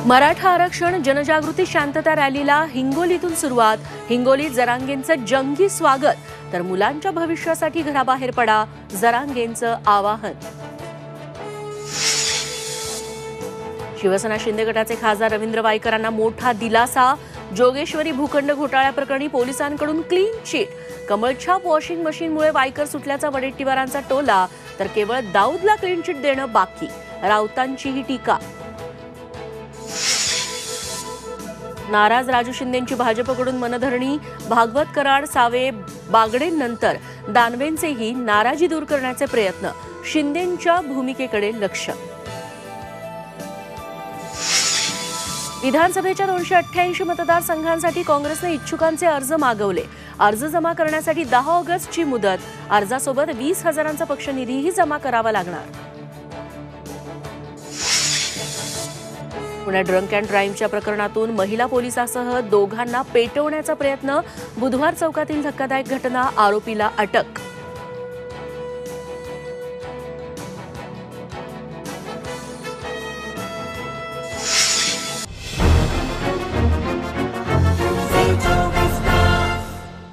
मराठा आरक्षण जनजागृती शांतता रॅलीला हिंगोलीतून सुरुवात. हिंगोलीत जरांगेंचं जंगी स्वागत तर मुलांच्या भविष्यासाठी घराबाहेर पडा, जरांगेंचं आवाहन. शिवसेना शिंदे गटाचे खासदार रवींद्र वायकरांना मोठा दिलासा. जोगेश्वरी भूखंड घोटाळ्याप्रकरणी पोलिसांकडून क्लीन चिट. कमळछाप वॉशिंग मशीनमुळे वायकर सुटल्याचा वडेट्टीवारांचा टोला, तर केवळ दाऊदला क्लीन चिट देणं बाकी, राऊतांची ही टीका. नाराज राजू शिंदेंची भाजपकडून मनधरणी. भागवत कराड सावे बागडेंनंतर दानवेंचेही नाराजी दूर करण्याचे प्रयत्न. शिंदेंच्या भूमिकेकडे लक्ष. विधानसभेच्या 288 मतदारसंघांसाठी काँग्रेसने इच्छुकांचे अर्ज मागवले. अर्ज जमा करण्यासाठी 10 ऑगस्टची मुदत. अर्जासोबत 20,000चा पक्षनिधीही जमा करावा लागणार. पुण्यात ड्रंक अँड ड्राईव्हच्या प्रकरणातून महिला पोलिसासह दोघांना पेटवण्याचा प्रयत्न. बुधवार चौकातील धक्कादायक घटना. आरोपीला अटक.